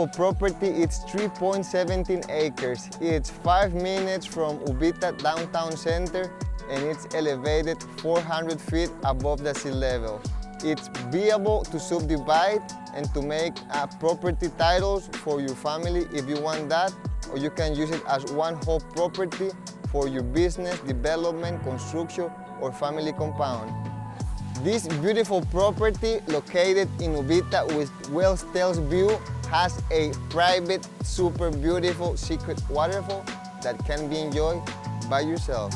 beautiful property. It's 3.17 acres. It's 5 minutes from Ubita downtown center, and it's elevated 400 feet above the sea level. It's viable to subdivide and to make property titles for your family if you want that, or you can use it as one whole property for your business, development, construction, or family compound. This beautiful property located in Ubita with Wellstel's view has a private, super beautiful secret waterfall that can be enjoyed by yourself.